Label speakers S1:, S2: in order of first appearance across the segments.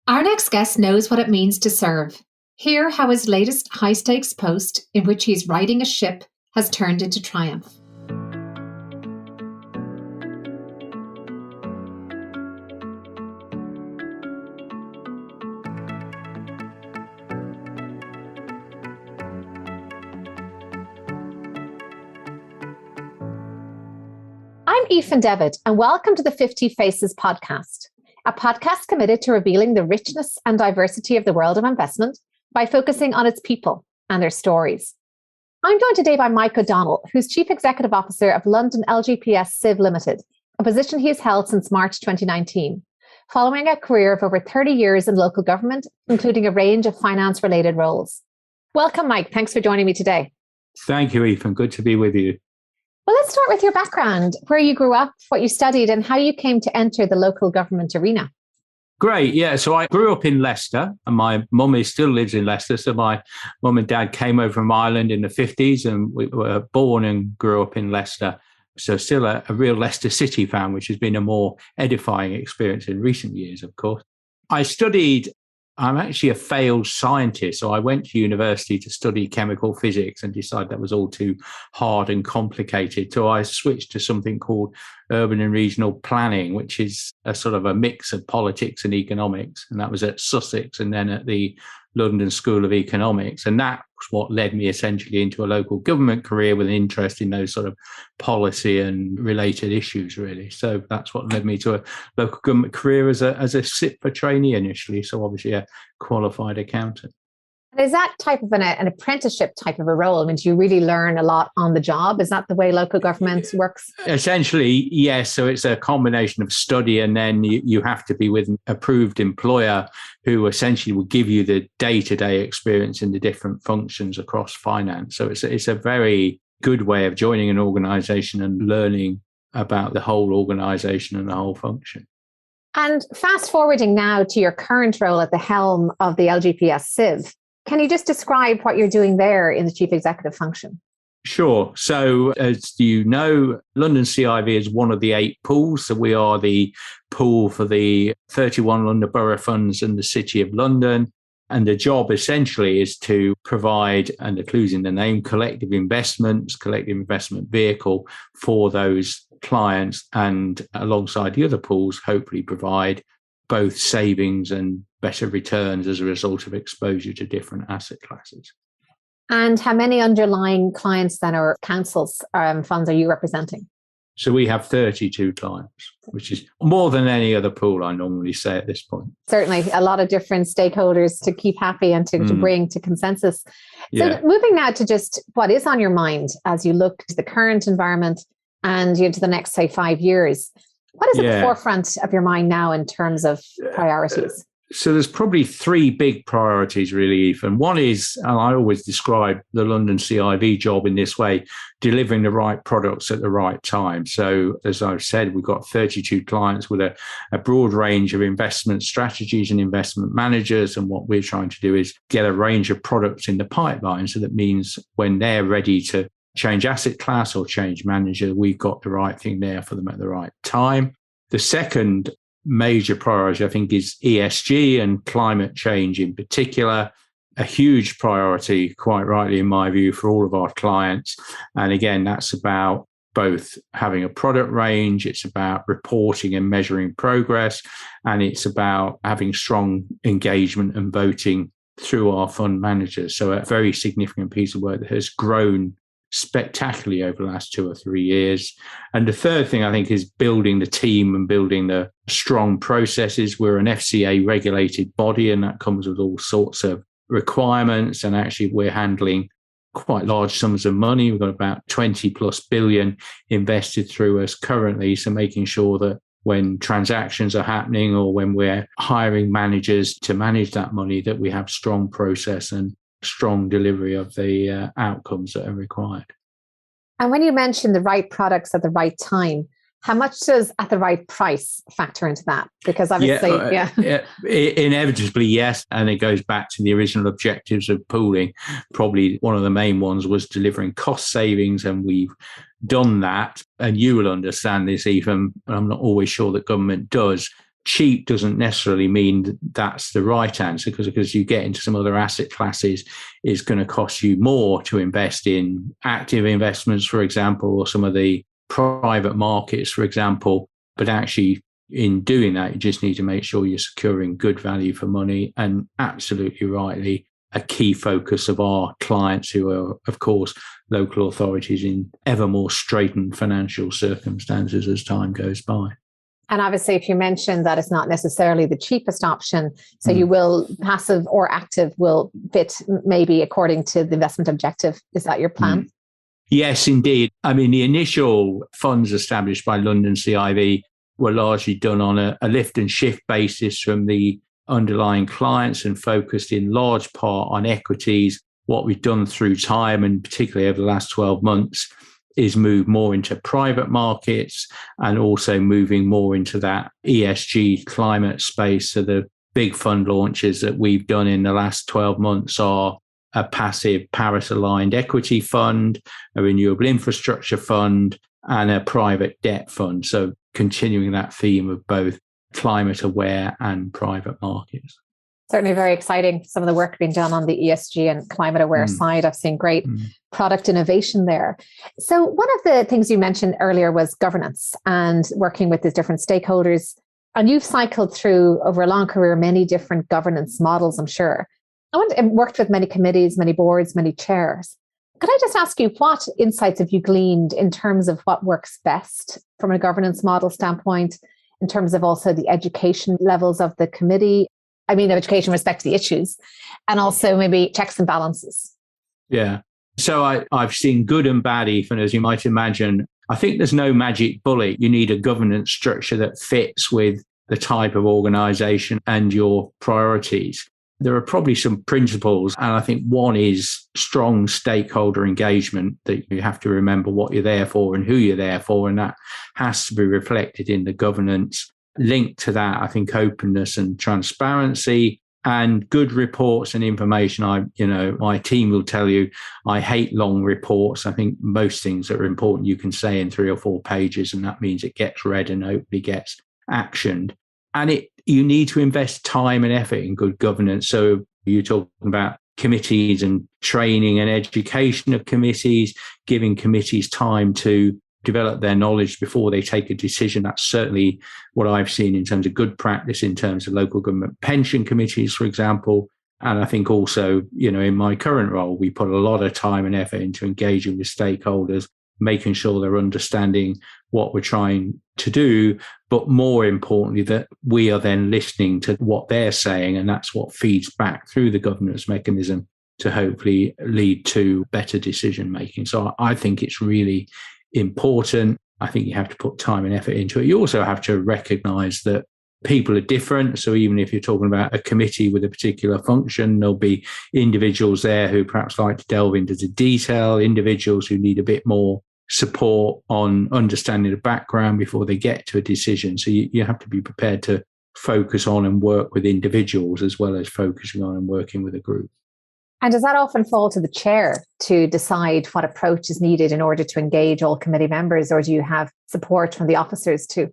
S1: Our next guest knows what it means to serve. Hear how his latest high-stakes post, in which he's riding a ship, has turned into triumph. I'm Aoife Devitt, and welcome to the 50 Faces podcast, a podcast committed to revealing the richness and diversity of the world of investment by focusing on its people and their stories. I'm joined today by Mike O'Donnell, who's Chief Executive Officer of London LGPS CIV Limited, a position he has held since March 2019, following a career of over 30 years in local government, including a range of finance-related roles. Welcome, Mike. Thanks for joining me today.
S2: Thank you, Ethan. Good to be with you.
S1: Well, let's start with your background, where you grew up, what you studied, and how you came to enter the local government arena.
S2: Great. Yeah. So I grew up in Leicester, and my mum still lives in Leicester. So my mum and dad came over from Ireland in the 50s, and we were born and grew up in Leicester. So still a real Leicester City fan, which has been a more edifying experience in recent years, of course. I'm actually a failed scientist. So I went to university to study chemical physics and decided that was all too hard and complicated. So I switched to something called urban and regional planning, which is a sort of a mix of politics and economics. And that was at Sussex and then at the London School of Economics. And that was what led me essentially into a local government career with an interest in those sort of policy and related issues, really. So that's what led me to a local government career as a CIPFA trainee initially. So obviously a qualified accountant.
S1: And is that type of an apprenticeship type of a role? I mean, do you really learn a lot on the job? Is that the way local government works?
S2: Essentially, yes. So it's a combination of study, and then you have to be with an approved employer who essentially will give you the day-to-day experience in the different functions across finance. So it's a very good way of joining an organization and learning about the whole organization and the whole function.
S1: And fast forwarding now to your current role at the helm of the LGPS CIV, can you just describe what you're doing there in the chief executive function?
S2: Sure. So as you know, London CIV is one of the 8 pools. So we are the pool for the 31 London Borough funds and the City of London. And the job essentially is to provide, and including the name, collective investment vehicle for those clients, and alongside the other pools, hopefully provide both savings and better returns as a result of exposure to different asset classes.
S1: And how many underlying clients then, or councils funds, are you representing?
S2: So we have 32 clients, which is more than any other pool, I normally say at this point.
S1: Certainly, a lot of different stakeholders to keep happy and to bring to consensus. So moving now to just what is on your mind as you look to the current environment and to the next, say, 5 years. What is at the forefront of your mind now in terms of priorities?
S2: So there's probably 3 big priorities, really, Ethan. One is, and I always describe the London CIV job in this way, delivering the right products at the right time. So as I've said, we've got 32 clients with a broad range of investment strategies and investment managers. And what we're trying to do is get a range of products in the pipeline. So that means when they're ready to change asset class or change manager, we've got the right thing there for them at the right time. The second major priority, I think, is ESG and climate change in particular. A huge priority, quite rightly in my view, for all of our clients. And again, that's about both having a product range, it's about reporting and measuring progress, and it's about having strong engagement and voting through our fund managers. So a very significant piece of work that has grown spectacularly over the last 2 or 3 years. And the third thing, I think, is building the team and building the strong processes. We're an FCA regulated body, and that comes with all sorts of requirements. And actually, we're handling quite large sums of money. We've got about 20 plus billion invested through us currently. So making sure that when transactions are happening or when we're hiring managers to manage that money, that we have strong process and strong delivery of the outcomes that are required.
S1: And when you mention the right products at the right time, how much does at the right price factor into that? Because obviously,
S2: inevitably, yes. And it goes back to the original objectives of pooling. Probably one of the main ones was delivering cost savings, and we've done that. And you will understand this, even, but I'm not always sure that government does. cheap doesn't necessarily mean that's the right answer, because you get into some other asset classes, it's going to cost you more to invest in active investments, for example, or some of the private markets, for example. But actually, in doing that, you just need to make sure you're securing good value for money. And absolutely rightly, a key focus of our clients, who are, of course, local authorities in ever more straitened financial circumstances as time goes by.
S1: And obviously, if you mentioned that it's not necessarily the cheapest option, so you will, passive or active will fit maybe according to the investment objective. Is that your plan?
S2: Yes, indeed. I mean, the initial funds established by London CIV were largely done on a lift and shift basis from the underlying clients and focused in large part on equities. What we've done through time, and particularly over the last 12 months, is move more into private markets and also moving more into that ESG climate space. So the big fund launches that we've done in the last 12 months are a passive Paris-aligned equity fund, a renewable infrastructure fund, and a private debt fund. So continuing that theme of both climate aware and private markets.
S1: Certainly very exciting. Some of the work being done on the ESG and climate aware side. I've seen great product innovation there. So one of the things you mentioned earlier was governance and working with these different stakeholders. And you've cycled through, over a long career, many different governance models, I'm sure. And worked with many committees, many boards, many chairs. Could I just ask you, what insights have you gleaned in terms of what works best from a governance model standpoint, in terms of also the education levels of the committee? I mean, education with respect to the issues, and also maybe checks and balances.
S2: Yeah. So I've seen good and bad, Ethan, as you might imagine. I think there's no magic bullet. You need a governance structure that fits with the type of organization and your priorities. There are probably some principles, and I think one is strong stakeholder engagement, that you have to remember what you're there for and who you're there for, and that has to be reflected in the governance. Linked to that, I think openness and transparency and good reports and information. My team will tell you I hate long reports. I think most things that are important you can say in 3 or 4 pages, and that means it gets read and hopefully gets actioned. And you need to invest time and effort in good governance. So you're talking about committees and training and education of committees, giving committees time to develop their knowledge before they take a decision. That's certainly what I've seen in terms of good practice in terms of local government pension committees, for example. And I think also, in my current role, we put a lot of time and effort into engaging with stakeholders, making sure they're understanding what we're trying to do, but more importantly, that we are then listening to what they're saying. And that's what feeds back through the governance mechanism to hopefully lead to better decision making. So I think it's really important. I think you have to put time and effort into it. You also have to recognize that people are different. So even if you're talking about a committee with a particular function, there'll be individuals there who perhaps like to delve into the detail, individuals who need a bit more support on understanding the background before they get to a decision. So you have to be prepared to focus on and work with individuals as well as focusing on and working with a group.
S1: And does that often fall to the chair to decide what approach is needed in order to engage all committee members, or do you have support from the officers too?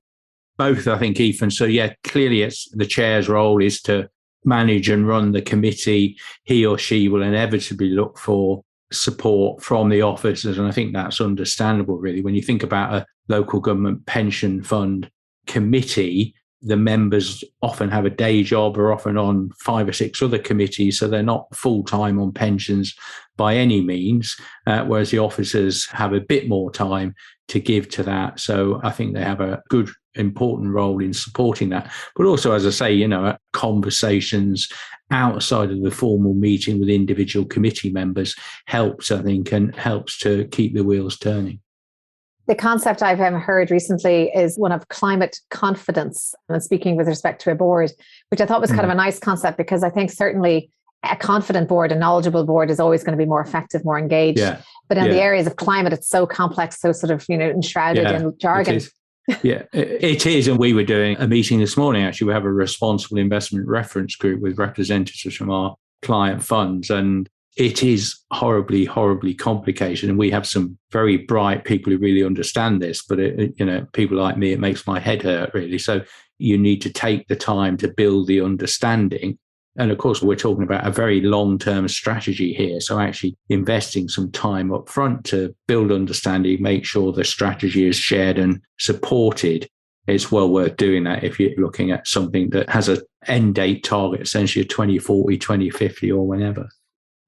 S2: Both, I think, Ethan. So clearly it's the chair's role is to manage and run the committee. He or she will inevitably look for support from the officers. And I think that's understandable, really. When you think about a local government pension fund committee, the members often have a day job or often on 5 or 6 other committees, so they're not full-time on pensions by any means, whereas the officers have a bit more time to give to that. So I think they have a good, important role in supporting that. But also, as I say, conversations outside of the formal meeting with individual committee members helps, I think, and helps to keep the wheels turning.
S1: The concept I've heard recently is one of climate confidence, and speaking with respect to a board, which I thought was kind of a nice concept, because I think certainly a confident board, a knowledgeable board is always going to be more effective, more engaged. Yeah. But in the areas of climate, it's so complex, so sort of, enshrouded in jargon.
S2: It is. And we were doing a meeting this morning, actually. We have a responsible investment reference group with representatives from our client funds. And it is horribly, horribly complicated. And we have some very bright people who really understand this. But, people like me, it makes my head hurt, really. So, you need to take the time to build the understanding. And of course, we're talking about a very long-term strategy here. So actually investing some time up front to build understanding, make sure the strategy is shared and supported. It's well worth doing that if you're looking at something that has an end date target, essentially 2040, 2050 or whenever.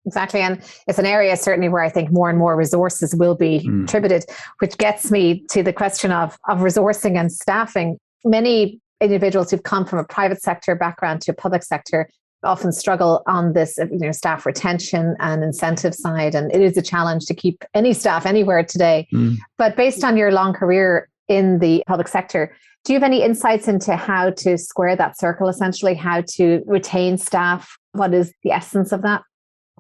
S1: Exactly. And it's an area certainly where I think more and more resources will be attributed, which gets me to the question of resourcing and staffing. Many individuals who've come from a private sector background to a public sector often struggle on this, staff retention and incentive side. And it is a challenge to keep any staff anywhere today. But based on your long career in the public sector, do you have any insights into how to square that circle, essentially, how to retain staff? What is the essence of that?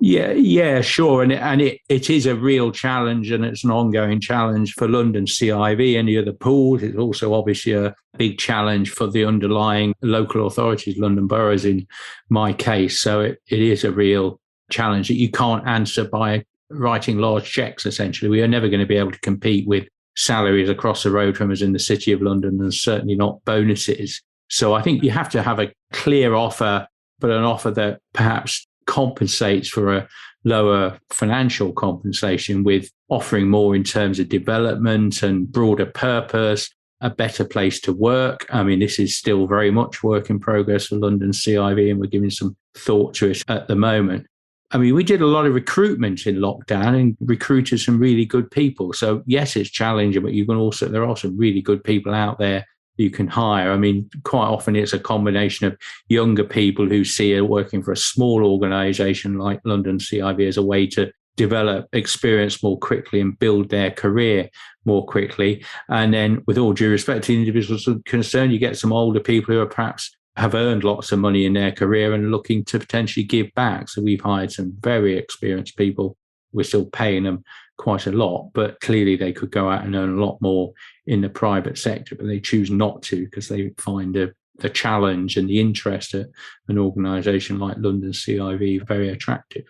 S2: Yeah, sure. And it is a real challenge, and it's an ongoing challenge for London CIV, any other pools. It's also obviously a big challenge for the underlying local authorities, London boroughs in my case. So it is a real challenge that you can't answer by writing large checks, essentially. We are never going to be able to compete with salaries across the road from us in the City of London, and certainly not bonuses. So I think you have to have a clear offer, but an offer that perhaps compensates for a lower financial compensation, with offering more in terms of development and broader purpose, a better place to work. I mean, this is still very much work in progress for London CIV, and we're giving some thought to it at the moment. I mean, we did a lot of recruitment in lockdown and recruited some really good people. So yes, it's challenging, but there are some really good people out there you can hire. I mean, quite often it's a combination of younger people who see it working for a small organisation like London CIV as a way to develop experience more quickly and build their career more quickly. And then, with all due respect to the individuals concerned, you get some older people who are perhaps have earned lots of money in their career and looking to potentially give back. So we've hired some very experienced people. We're still paying them quite a lot, but clearly they could go out and earn a lot more in the private sector, but they choose not to because they find the challenge and the interest at an organisation like London CIV very attractive.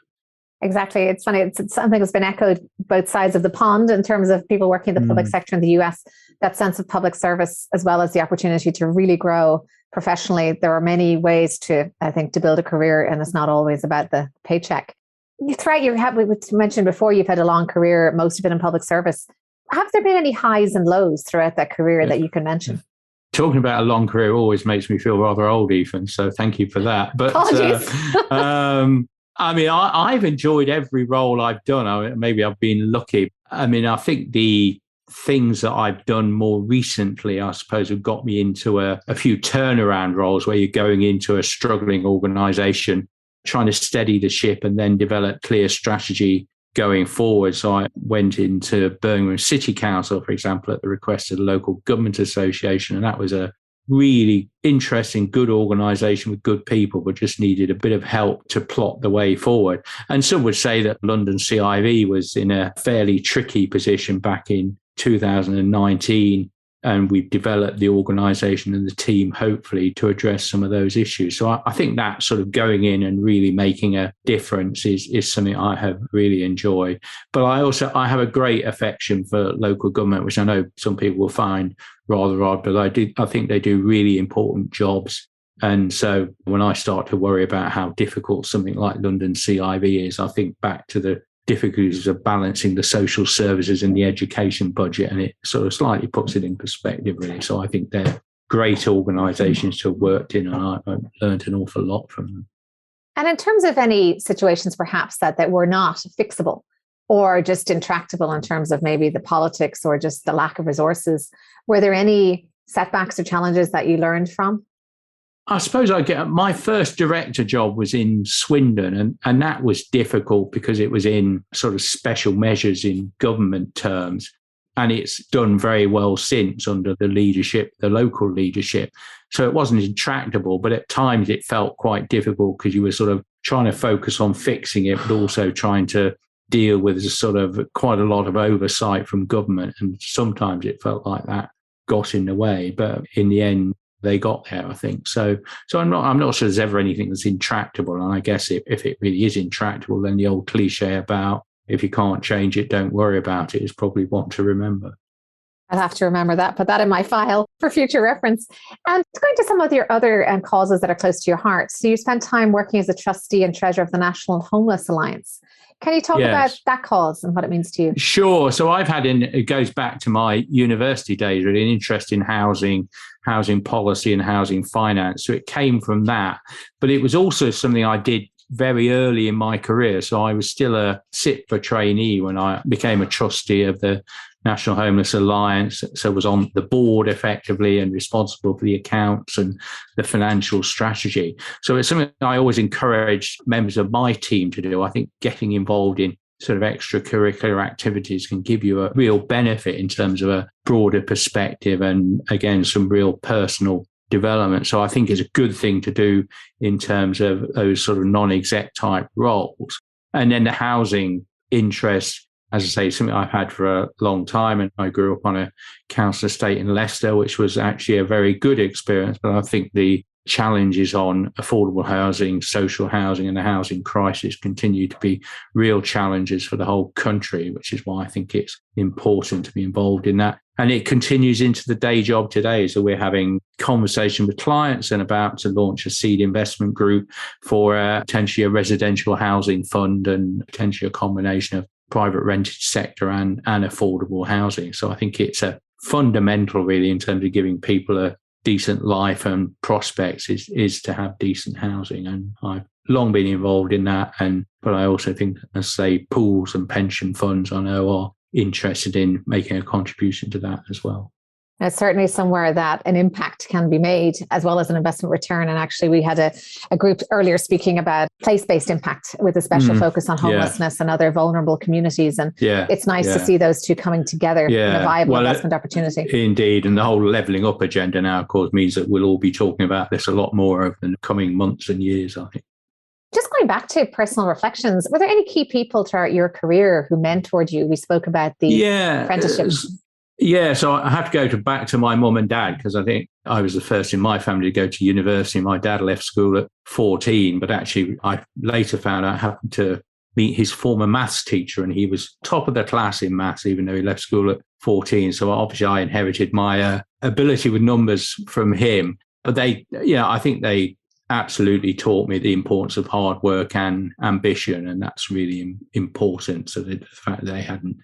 S1: Exactly. It's funny. It's something that's been echoed both sides of the pond in terms of people working in the public sector in the US, that sense of public service, as well as the opportunity to really grow professionally. There are many ways to build a career, and it's not always about the paycheck. Throughout we mentioned before, you've had a long career, most of it in public service. Have there been any highs and lows throughout that career that you can mention?
S2: Talking about a long career always makes me feel rather old, Ethan. So thank you for that. But I mean, I've enjoyed every role I've done. Maybe I've been lucky. I mean, I think the things that I've done more recently, I suppose, have got me into a few turnaround roles where you're going into a struggling organisation, trying to steady the ship and then develop clear strategy going forward. So I went into Birmingham City Council, for example, at the request of the Local Government Association. And that was a really interesting, good organisation with good people, but just needed a bit of help to plot the way forward. And some would say that London CIV was in a fairly tricky position back in 2019. And we've developed the organisation and the team, hopefully, to address some of those issues. So I think that sort of going in and really making a difference is something I have really enjoyed. But I have a great affection for local government, which I know some people will find rather odd, but I think they do really important jobs. And so when I start to worry about how difficult something like London CIV is, I think back to the difficulties of balancing the social services and the education budget, and it sort of slightly puts it in perspective, really. So I think they're great organisations to have worked in, and I've learned an awful lot from them.
S1: And in terms of any situations perhaps that were not fixable or just intractable in terms of maybe the politics or just the lack of resources, were there any setbacks or challenges that you learned from?
S2: I suppose my first director job was in Swindon, and that was difficult because it was in sort of special measures in government terms. And it's done very well since under the local leadership. So it wasn't intractable, but at times it felt quite difficult because you were sort of trying to focus on fixing it, but also trying to deal with sort of quite a lot of oversight from government. And sometimes it felt like that got in the way. But in the end, they got there, I think. So I'm not sure there's ever anything that's intractable. And I guess if it really is intractable, then the old cliche about if you can't change it, don't worry about it is probably one to remember.
S1: I'll have to remember that, put that in my file. for future reference. And going to some of your other causes that are close to your heart. So you spent time working as a trustee and treasurer of the National Homeless Alliance. Can you talk about that cause and what it means to you?
S2: Sure. So I've had, it goes back to my university days, really, an interest in housing policy and housing finance. So it came from that. But it was also something I did very early in my career. So I was still a CIPFA trainee when I became a trustee of the National Homeless Alliance. So I was on the board effectively and responsible for the accounts and the financial strategy. So it's something I always encourage members of my team to do. I think getting involved in sort of extracurricular activities can give you a real benefit in terms of a broader perspective and, again, some real personal development. So I think it's a good thing to do in terms of those sort of non-exec type roles. And then the housing interest, as I say, something I've had for a long time. And I grew up on a council estate in Leicester, which was actually a very good experience. But I think the challenges on affordable housing, social housing, and the housing crisis continue to be real challenges for the whole country, which is why I think it's important to be involved in that. And it continues into the day job today. So we're having conversation with clients and about to launch a seed investment group for potentially a residential housing fund and potentially a combination of private rented sector and affordable housing. So I think it's a fundamental, really, in terms of giving people a decent life and prospects is to have decent housing. And I've long been involved in that. But I also think, as I say, pools and pension funds I know are interested in making a contribution to that as well.
S1: It's certainly somewhere that an impact can be made as well as an investment return. And actually, we had a group earlier speaking about place-based impact with a special focus on homelessness and other vulnerable communities. And it's nice to see those two coming together in a viable investment opportunity.
S2: Indeed. And the whole levelling up agenda now, of course, means that we'll all be talking about this a lot more over the coming months and years, I think.
S1: Just going back to personal reflections, were there any key people throughout your career who mentored you? We spoke about the apprenticeships.
S2: Yeah, so I have to go back to my mum and dad, because I think I was the first in my family to go to university. My dad left school at 14, but actually I later found out I happened to meet his former maths teacher, and he was top of the class in maths, even though he left school at 14. So obviously I inherited my ability with numbers from him. But I think they absolutely taught me the importance of hard work and ambition, and that's really important. So the fact that they hadn't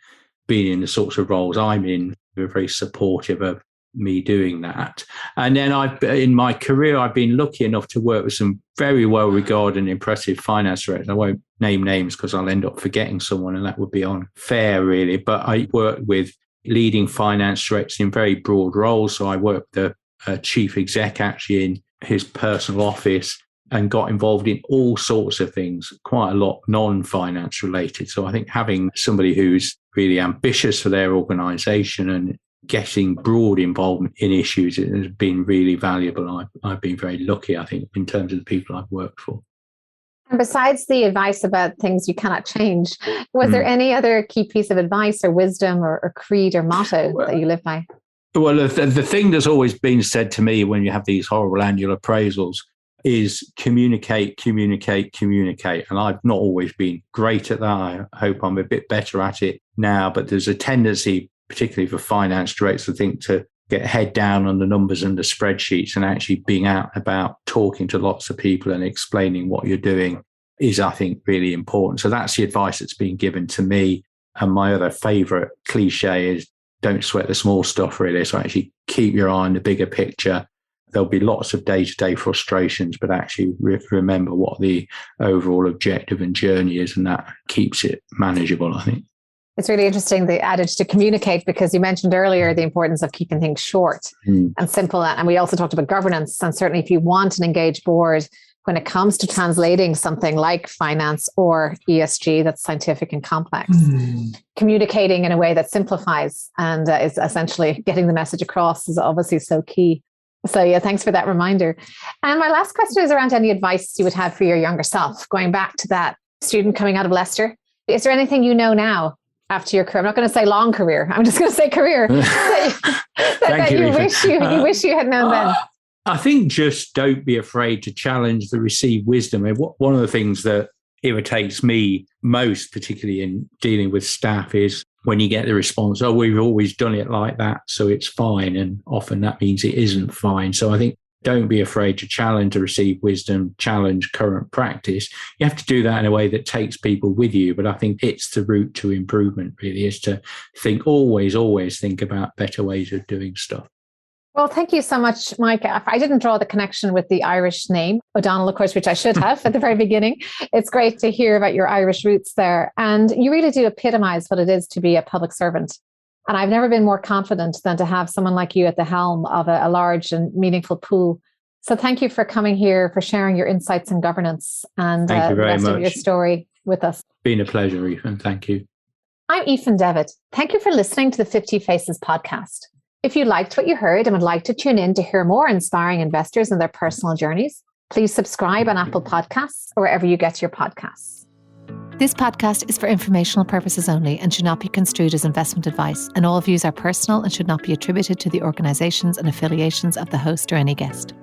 S2: been in the sorts of roles I'm in, they were very supportive of me doing that. And then in my career, I've been lucky enough to work with some very well-regarded and impressive finance directors. I won't name names because I'll end up forgetting someone, and that would be unfair, really. But I worked with leading finance directors in very broad roles. So I worked with the chief exec actually in his personal office and got involved in all sorts of things, quite a lot non-finance related. So I think having somebody who's really ambitious for their organisation and getting broad involvement in issues has been really valuable. I've been very lucky, I think, in terms of the people I've worked for.
S1: And besides the advice about things you cannot change, was there any other key piece of advice or wisdom or creed or motto that you live by?
S2: Well, the thing that's always been said to me when you have these horrible annual appraisals is communicate. And I've not always been great at that. I hope I'm a bit better at it now, but there's a tendency, particularly for finance directors, I think, to get head down on the numbers and the spreadsheets, and actually being out about talking to lots of people and explaining what you're doing is, I think, really important. So that's the advice that's been given to me. And my other favourite cliche is don't sweat the small stuff, really. So actually keep your eye on the bigger picture. There'll be lots of day-to-day frustrations, but actually remember what the overall objective and journey is, and that keeps it manageable, I think.
S1: It's really interesting, the adage to communicate, because you mentioned earlier the importance of keeping things short and simple. And we also talked about governance. And certainly if you want an engaged board when it comes to translating something like finance or ESG that's scientific and complex, communicating in a way that simplifies and is essentially getting the message across is obviously so key. So yeah, thanks for that reminder. And my last question is around any advice you would have for your younger self, going back to that student coming out of Leicester. Is there anything you know now after your career? I'm not going to say long career. I'm just going to say career that you wish you had known then.
S2: I think just don't be afraid to challenge the received wisdom. I mean, one of the things that irritates me most, particularly in dealing with staff, is when you get the response, oh, we've always done it like that, so it's fine. And often that means it isn't fine. So I think don't be afraid to challenge, to receive wisdom, challenge current practice. You have to do that in a way that takes people with you. But I think it's the route to improvement, really, is to think, always think about better ways of doing stuff.
S1: Well, thank you so much, Mike. I didn't draw the connection with the Irish name, O'Donnell, of course, which I should have at the very beginning. It's great to hear about your Irish roots there. And you really do epitomize what it is to be a public servant. And I've never been more confident than to have someone like you at the helm of a large and meaningful pool. So thank you for coming here, for sharing your insights in governance and the rest of your story with us.
S2: Been a pleasure, Ethan. Thank you.
S1: I'm Ethan Devitt. Thank you for listening to the 50 Faces podcast. If you liked what you heard and would like to tune in to hear more inspiring investors and their personal journeys, please subscribe on Apple Podcasts or wherever you get your podcasts. This podcast is for informational purposes only and should not be construed as investment advice, and all views are personal and should not be attributed to the organisations and affiliations of the host or any guest.